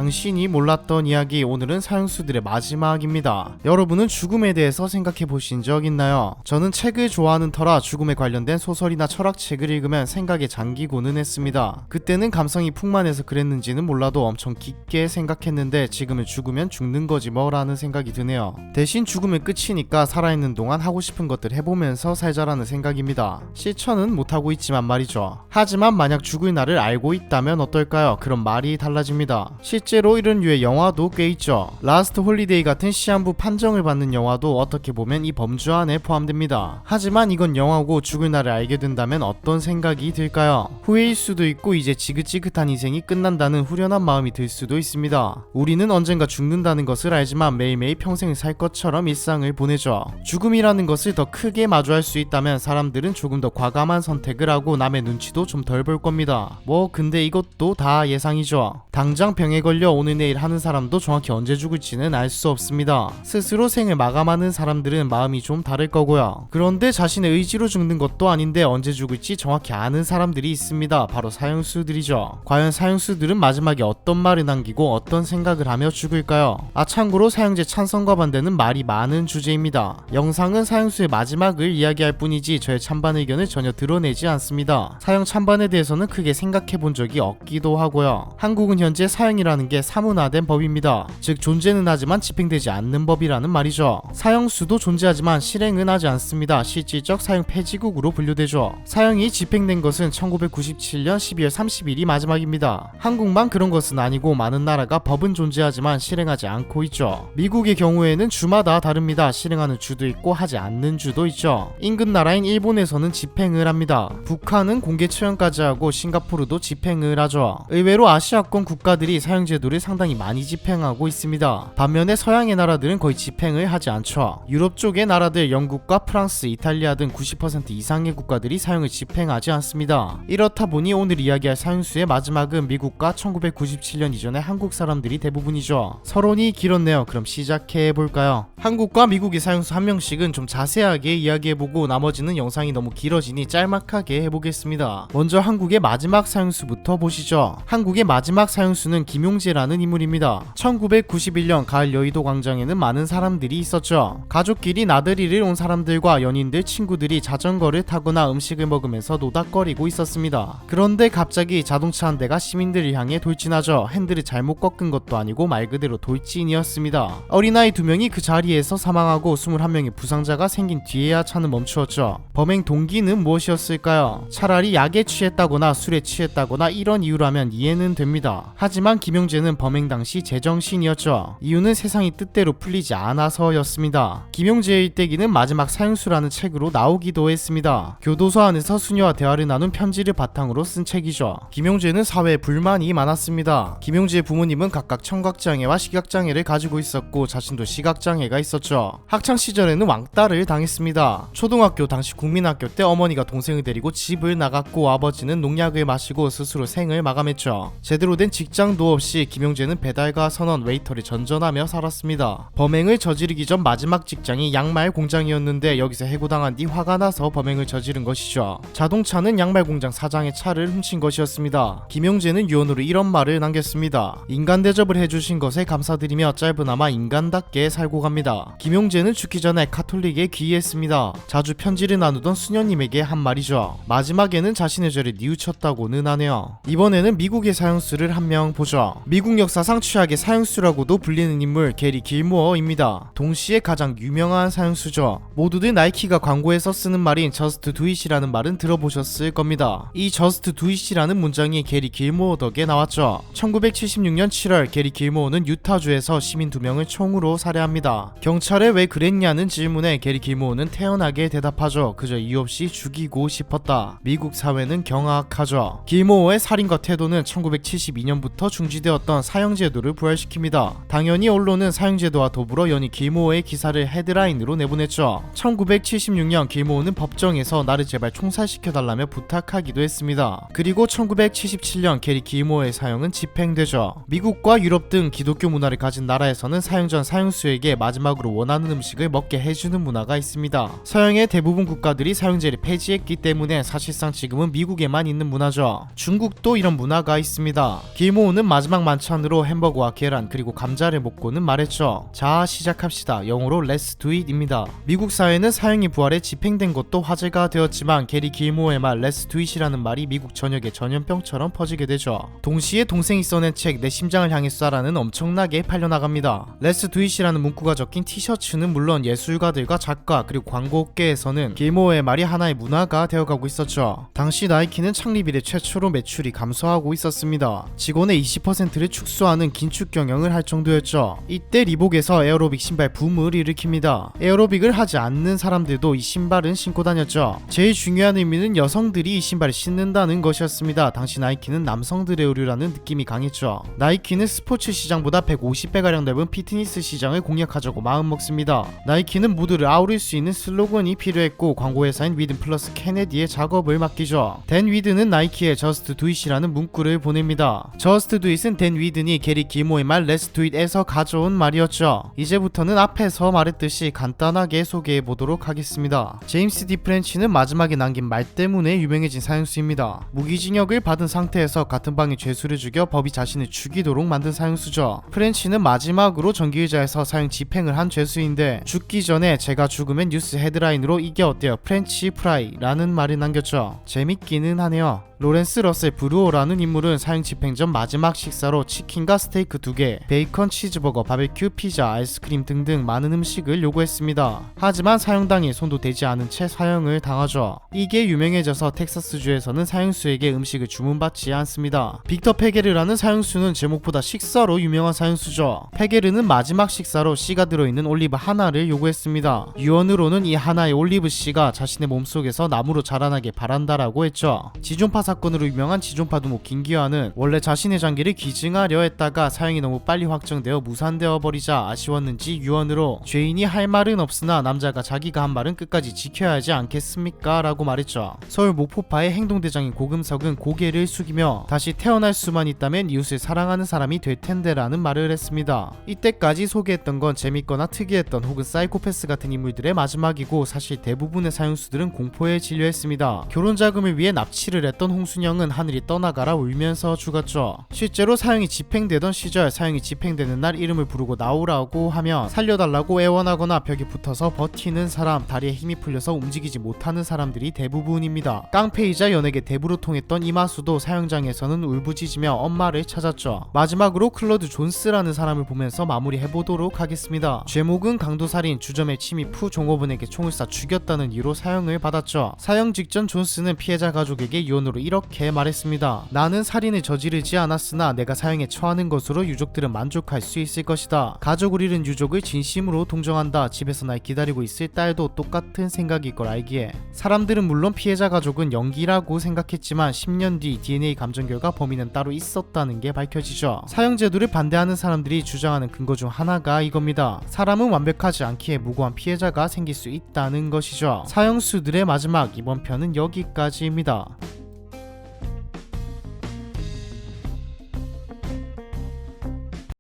당신이 몰랐던 이야기, 오늘은 사형수들의 마지막입니다. 여러분은 죽음에 대해서 생각해 보신 적 있나요? 저는 책을 좋아하는 터라 죽음에 관련된 소설이나 철학책을 읽으면 생각에 잠기고는 했습니다. 그때는 감성이 풍만해서 그랬는지는 몰라도 엄청 깊게 생각했는데 지금은 죽으면 죽는 거지 뭐라는 생각이 드네요. 대신 죽으면 끝이니까 살아있는 동안 하고 싶은 것들 해보면서 살자라는 생각입니다. 실천은 못하고 있지만 말이죠. 하지만 만약 죽을 날을 알고 있다면 어떨까요? 그럼 말이 달라집니다. 실제로 이런 류의 영화도 꽤 있죠. 라스트 홀리데이 같은 시한부 판정을 받는 영화도 어떻게 보면 이 범주 안에 포함됩니다. 하지만 이건 영화고 죽을 날을 알게 된다면 어떤 생각이 들까요? 후회일 수도 있고 이제 지긋지긋한 인생이 끝난다는 후련한 마음이 들 수도 있습니다. 우리는 언젠가 죽는다는 것을 알지만 매일매일 평생을 살 것처럼 일상을 보내죠. 죽음이라는 것을 더 크게 마주할 수 있다면 사람들은 조금 더 과감한 선택을 하고 남의 눈치도 좀 덜 볼 겁니다. 근데 이것도 다 예상이죠. 당장 병에 걸려 오늘 내일 하는 사람도 정확히 언제 죽을지는 알 수 없습니다. 스스로 생을 마감하는 사람들은 마음이 좀 다를 거고요. 그런데 자신의 의지로 죽는 것도 아닌데 언제 죽을지 정확히 아는 사람들이 있습니다. 바로 사형수들이죠. 과연 사형수들은 마지막에 어떤 말을 남기고 어떤 생각을 하며 죽을까요? 참고로 사형제 찬성과 반대는 말이 많은 주제입니다. 영상은 사형수의 마지막을 이야기할 뿐이지 저의 찬반 의견을 전혀 드러내지 않습니다. 사형 찬반에 대해서는 크게 생각해 본 적이 없기도 하고요. 한국은 현재 사형이라는 게 사문화된 법입니다. 즉 존재는 하지만 집행되지 않는 법이라는 말이죠. 사형수도 존재하지만 실행은 하지 않습니다. 실질적 사형 폐지국으로 분류되죠. 사형이 집행된 것은 1997년 12월 30일이 마지막입니다. 한국만 그런 것은 아니고 많은 나라가 법은 존재하지만 실행하지 않고 있죠. 미국의 경우에는 주마다 다릅니다. 실행하는 주도 있고 하지 않는 주도 있죠. 인근 나라인 일본에서는 집행을 합니다. 북한은 공개 처형까지 하고 싱가포르도 집행을 하죠. 의외로 아시아권 국가들이 사형제도를 상당히 많이 집행하고 있습니다. 반면에 서양의 나라들은 거의 집행을 하지 않죠. 유럽 쪽의 나라들 영국과 프랑스, 이탈리아 등 90% 이상의 국가들이 사형을 집행하지 않습니다. 이렇다 보니 오늘 이야기할 사형수의 마지막은 미국과 1997년 이전의 한국 사람들이 대부분이죠. 서론이 길었네요. 그럼 시작해볼까요? 한국과 미국의 사형수 한 명씩은 좀 자세하게 이야기해보고 나머지는 영상이 너무 길어지니 짤막하게 해보겠습니다. 먼저 한국의 마지막 사형수부터 보시죠. 한국의 마지막 사형수는 김용재라는 인물입니다. 1991년 가을 여의도 광장에는 많은 사람들이 있었죠. 가족끼리 나들이를 온 사람들과 연인들, 친구들이 자전거를 타거나 음식을 먹으면서 노닥거리고 있었습니다. 그런데 갑자기 자동차 한 대가 시민들을 향해 돌진하죠. 핸들을 잘못 꺾은 것도 아니고 말 그대로 돌진이었습니다. 어린아이 2명이 그 자리에서 사망하고 21명의 부상자가 생긴 뒤에야 차는 멈추었죠. 범행 동기는 무엇이었을까요? 차라리 약에 취했다거나 술에 취했다거나 이런 이유라면 이해는 됩니다. 하지만 김용재는 범행 당시 제정신이었죠. 이유는 세상이 뜻대로 풀리지 않아서였습니다. 김용재의 일대기는 마지막 사형수라는 책으로 나오기도 했습니다. 교도소 안에서 수녀와 대화를 나눈 편지를 바탕으로 쓴 책이죠. 김용재는 사회에 불만이 많았습니다. 김용재의 부모님은 각각 청각장애와 시각장애를 가지고 있었고 자신도 시각장애가 있었죠. 학창시절에는 왕따를 당했습니다. 초등학교 당시 국민학교 때 어머니가 동생을 데리고 집을 나갔고 아버지는 농약을 마시고 스스로 생을 마감했죠. 제대로 된 직장도 없이 김용재는 배달과 선원, 웨이터를 전전하며 살았습니다. 범행을 저지르기 전 마지막 직장이 양말 공장이었는데 여기서 해고당한 뒤 화가 나서 범행을 저지른 것이죠. 자동차는 양말 공장 사장의 차를 훔친 것이었습니다. 김용재는 유언으로 이런 말을 남겼습니다. 인간 대접을 해주신 것에 감사드리며 짧으나마 인간답게 살고 갑니다. 김용재는 죽기 전에 카톨릭에 귀의했습니다. 자주 편지를 나누던 수녀님에게 한 말이죠. 마지막에는 자신의 죄를 뉘우쳤다고는 하네요. 이번에는 미국의 사형수를 한 명 보죠. 미국 역사상 최악의 사형수라고도 불리는 인물 게리 길모어입니다. 동시에 가장 유명한 사형수죠. 모두들 나이키가 광고에서 쓰는 말인 Just do it이라는 말은 들어보셨을 겁니다. 이 Just do it이라는 문장이 게리 길모어 덕에 나왔죠. 1976년 7월 게리 길모어는 유타주에서 시민 2명을 총으로 살해합니다. 경찰에 왜 그랬냐는 질문에 게리 길모어는 태연하게 대답하죠. 그저 이유 없이 죽이고 싶었다. 미국 사회는 경악하죠. 길모어의 살인과 태도는 1972년부터 중지되었던 사형제도를 부활시킵니다. 당연히 언론은 사형제도와 더불어 연이 길모어의 기사를 헤드라인으로 내보냈죠. 1976년 길모어는 법정에서 나를 제발 총살시켜달라며 부탁하기도 했습니다. 그리고 1977년 게리 길모어의 사형은 집행되죠. 미국과 유럽 등 기독교 문화를 가진 나라에서는 사형 전 사형수에게 마지막으로 원하는 음식을 먹게 해주는 문화가 있습니다. 서양의 대부분 국가들이 사형제를 폐지했기 때문에 사실상 지금은 미국에만 있는 문화죠. 중국도 이런 문화가 있습니다. 길모어는 마지막 만찬으로 햄버거와 계란 그리고 감자를 먹고는 말했죠. 자, 시작합시다. 영어로 Let's do it입니다. 미국 사회는 사형이 부활해 집행된 것도 화제가 되었지만 게리 길모어의 말 Let's do it이라는 말이 미국 전역에 전염병처럼 퍼지게 되죠. 동시에 동생이 써낸 책 내 심장을 향해 쏴라는 엄청나게 팔려나갑니다. Let's do it이라는 문구가 적힌 티셔츠는 물론 예술가들과 작가 그리고 광고업계에서는 길모어의 말이 하나의 문화가 되어가고 있었죠. 당시 나이키는 창립 이래 최초로 매출이 감소하고 있었습니다. 직원의 20%를 축소하는 긴축 경영을 할 정도였죠. 이때 리복에서 에어로빅 신발 붐을 일으킵니다. 에어로빅을 하지 않는 사람들도 이 신발은 신고 다녔죠. 제일 중요한 의미는 여성들이 이 신발을 신는다는 것이었습니다. 당시 나이키는 남성들의 의류라는 느낌이 강했죠. 나이키는 스포츠 시장보다 150배가량 넓은 피트니스 시장을 공략하자고 마음먹습니다. 나이키는 모두를 아우를 수 있는 슬로건이 필요했고 광고회사인 위든 플러스 케네디의 작업을 맡기죠. 댄 위든은 나이키에 Just do it이라는 문구를 보냅니다. Just do it은 댄 위든이 게리 길모어의 말 Let's do it에서 가져온 말이었죠. 이제부터는 앞에서 말했듯이 간단하게 소개해보도록 하겠습니다. 제임스 디 프렌치는 마지막에 남긴 말 때문에 유명해진 사형수입니다. 무기징역을 받은 상태에서 같은 방에 죄수를 죽여 법이 자신을 죽이도록 만든 사형수죠. 프렌치는 마지막으로 전기의자에서 사형 집행을 한 죄수인데 죽기 전에 제가 죽으면 뉴스 헤드라인으로 이게 어때요 프렌치 프라이 라는 말을 남겼죠. 재밌기는 하네요. 로렌스 러셀 브루어라는 인물은 사형 집행 전 마지막 식사로 치킨과 스테이크 2개, 베이컨 치즈버거, 바베큐, 피자, 아이스크림 등등 많은 음식을 요구했습니다. 하지만 사형당일 손도 대지 않은 채 사형을 당하죠. 이게 유명해져서 텍사스주에서는 사형수에게 음식을 주문받지 않습니다. 빅터 페게르라는 사형수는 제목보다 식사로 유명한 사형수죠. 페게르는 마지막 식사로 씨가 들어있는 올리브 하나를 요구했습니다. 유언으로는 이 하나의 올리브 씨가 자신의 몸속에서 나무로 자라나게 바란다라고 했죠. 지존파 사건으로 유명한 지존파 두목 김기화는 원래 자신의 장기를 기증하려 했다가 사형이 너무 빨리 확정되어 무산되어 버리자 아쉬웠는지 유언으로 죄인이 할 말은 없으나 남자가 자기가 한 말은 끝까지 지켜야 하지 않겠습니까? 라고 말했죠. 서울 목포파의 행동대장인 고금석은 고개를 숙이며 다시 태어날 수만 있다면 이웃을 사랑하는 사람이 될 텐데 라는 말을 했습니다. 이때까지 소개했던 건 재밌거나 특이했던 혹은 사이코패스 같은 인물들의 마지막이고 사실 대부분의 사형수들은 공포에 진료했습니다. 결혼 자금을 위해 납치를 했던 홍순영은 하늘이 떠나가라 울면서 죽었죠. 실제로 사형이 집행되던 시절 사형이 집행되는 날 이름을 부르고 나오라고 하면 살려달라고 애원하거나 벽에 붙어서 버티는 사람, 다리에 힘이 풀려서 움직이지 못하는 사람들이 대부분입니다. 깡패이자 연예계 대부로 통했던 이마수도 사형장에서는 울부짖으며 엄마를 찾았죠. 마지막으로 클로드 존스라는 사람을 보면서 마무리해보도록 하겠습니다. 죄목은 강도살인, 주점의 침입 후 종업원에게 총을 쏴 죽였다는 이유로 사형을 받았죠. 사형 직전 존스는 피해자 가족에게 유언으로 이렇게 말했습니다. 나는 살인을 저지르지 않았으나 내가 사형에 처하는 것으로 유족들은 만족할 수 있을 것이다. 가족을 잃은 유족을 진심으로 동정한다. 집에서 날 기다리고 있을 딸도 똑같은 생각일 걸 알기에. 사람들은 물론 피해자 가족은 연기라고 생각했지만 10년 뒤 DNA 감정 결과 범인은 따로 있었다는 게 밝혀지죠. 사형 제도를 반대하는 사람들이 주장하는 근거 중 하나가 이겁니다. 사람은 완벽하지 않기에 무고한 피해자가 생길 수 있다는 것이죠. 사형수들의 마지막, 이번 편은 여기까지입니다.